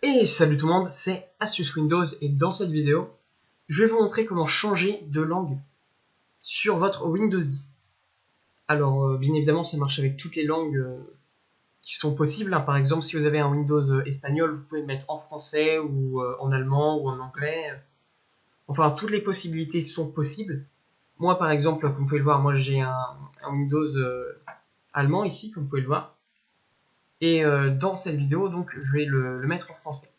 Et salut tout le monde, c'est Astuce Windows et dans cette vidéo, je vais vous montrer comment changer de langue sur votre Windows 10. Alors bien évidemment ça marche avec toutes les langues qui sont possibles. Par exemple si vous avez un Windows espagnol, vous pouvez le mettre en français ou en allemand ou en anglais. Enfin toutes les possibilités sont possibles. Moi par exemple, comme vous pouvez le voir, moi j'ai un Windows allemand ici, comme vous pouvez le voir. Et dans cette vidéo, donc, je vais le mettre en français.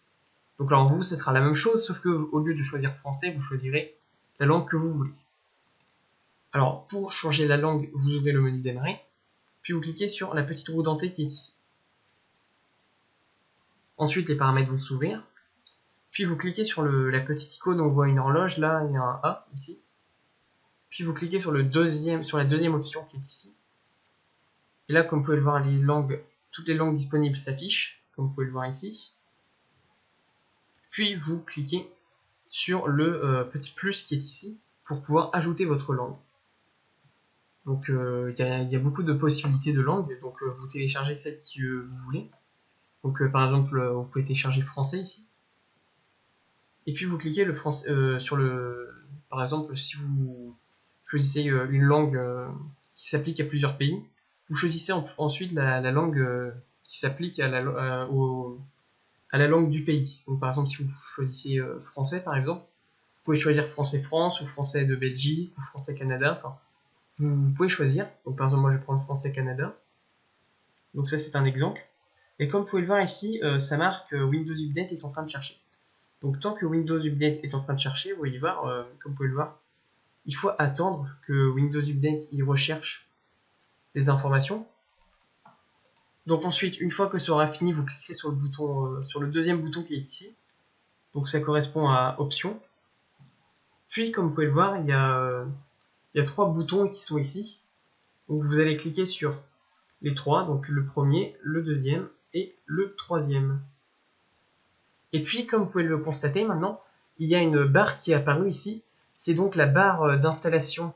Donc alors vous, ce sera la même chose, sauf que au lieu de choisir français, vous choisirez la langue que vous voulez. Alors pour changer la langue, vous ouvrez le menu démarrer, puis vous cliquez sur la petite roue dentée qui est ici. Ensuite les paramètres vont s'ouvrir, puis vous cliquez sur la petite icône où on voit une horloge, là il y a un A ici. Puis vous cliquez sur la deuxième option qui est ici. Et là comme vous pouvez le voir, toutes les langues disponibles s'affichent, comme vous pouvez le voir ici. Puis vous cliquez sur le petit plus qui est ici pour pouvoir ajouter votre langue. Donc il y a beaucoup de possibilités de langue, donc vous téléchargez celle que vous voulez. Donc par exemple vous pouvez télécharger français ici. Et puis vous cliquez sur par exemple si vous choisissez une langue qui s'applique à plusieurs pays, vous choisissez ensuite la langue qui s'applique à la langue du pays. Donc par exemple si vous choisissez français par exemple, vous pouvez choisir français France ou français de Belgique ou français Canada, enfin vous pouvez choisir. Donc par exemple moi je vais prendre français Canada. Donc ça c'est un exemple. Et comme vous pouvez le voir ici, ça marque Windows Update est en train de chercher. Donc tant que Windows Update est en train de chercher, vous voyez voir, comme vous pouvez le voir, il faut attendre que Windows Update il recherche les informations. Donc ensuite, une fois que ça aura fini, vous cliquerez sur le bouton, sur le deuxième bouton qui est ici. Donc ça correspond à Options. Puis comme vous pouvez le voir, il y a 3 boutons qui sont ici. Donc vous allez cliquer sur les 3, donc le premier, le deuxième et le troisième. Et puis comme vous pouvez le constater maintenant, il y a une barre qui est apparue ici. C'est donc la barre d'installation,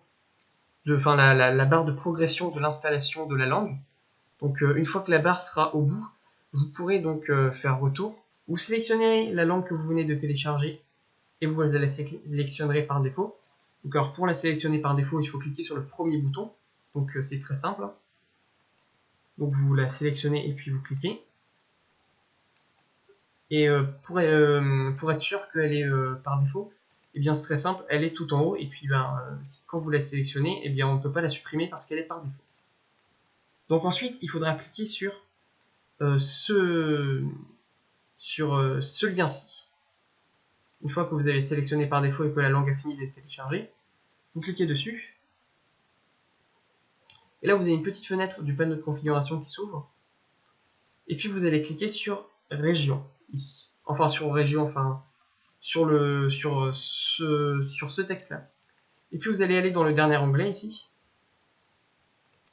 la barre de progression de l'installation de la langue. Donc une fois que la barre sera au bout, vous pourrez donc faire retour. Vous sélectionnerez la langue que vous venez de télécharger et vous la sélectionnerez par défaut. Donc alors pour la sélectionner par défaut, il faut cliquer sur le premier bouton. Donc c'est très simple. Donc vous la sélectionnez et puis vous cliquez. Et pour être sûr qu'elle est par défaut, eh bien c'est très simple, elle est tout en haut. Et puis quand vous la sélectionnez, eh bien on ne peut pas la supprimer parce qu'elle est par défaut. Donc ensuite, il faudra cliquer sur ce lien-ci. Une fois que vous avez sélectionné par défaut et que la langue a fini d'être téléchargée, vous cliquez dessus. Et là, vous avez une petite fenêtre du panneau de configuration qui s'ouvre. Et puis, vous allez cliquer sur Région, ici. Enfin, sur Région, enfin, sur ce texte-là. Et puis, vous allez aller dans le dernier onglet, ici.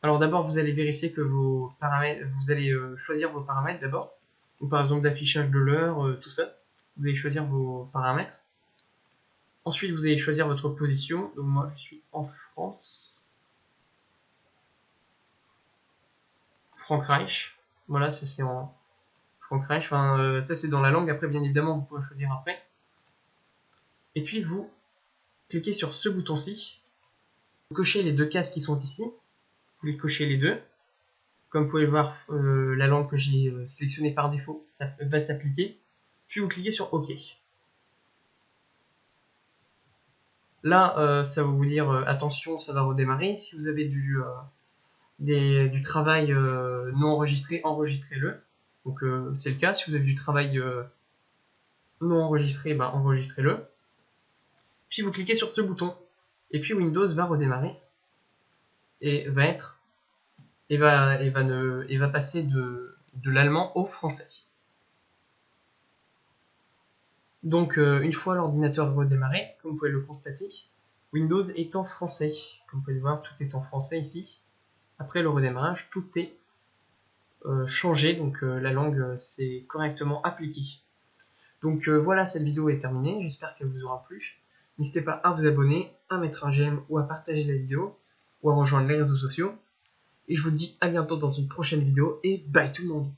Alors d'abord, vous allez vérifier que vos paramètres, vous allez choisir vos paramètres d'abord. Donc par exemple d'affichage de l'heure, tout ça. Vous allez choisir vos paramètres. Ensuite, vous allez choisir votre position. Donc moi, je suis en France. Frankreich. Voilà, ça c'est en Frankreich. Enfin, ça c'est dans la langue. Après, bien évidemment, vous pouvez choisir après. Et puis vous cliquez sur ce bouton-ci. Vous cochez les 2 cases qui sont ici. Vous les cochez les deux. Comme vous pouvez le voir, la langue que j'ai sélectionnée par défaut ça va s'appliquer. Puis vous cliquez sur OK. Là, ça va vous dire attention, ça va redémarrer. Si vous avez du travail non enregistré, enregistrez-le. Donc c'est le cas. Si vous avez du travail non enregistré, enregistrez-le. Puis vous cliquez sur ce bouton. Et puis Windows va redémarrer. Et va passer de l'allemand au français. Donc une fois l'ordinateur redémarré, comme vous pouvez le constater, Windows est en français. Comme vous pouvez le voir, tout est en français ici. Après le redémarrage, tout est changé, donc la langue s'est correctement appliquée. Donc voilà, cette vidéo est terminée, j'espère qu'elle vous aura plu. N'hésitez pas à vous abonner, à mettre un j'aime ou à partager la vidéo, ou à rejoindre les réseaux sociaux. Et je vous dis à bientôt dans une prochaine vidéo, et bye tout le monde!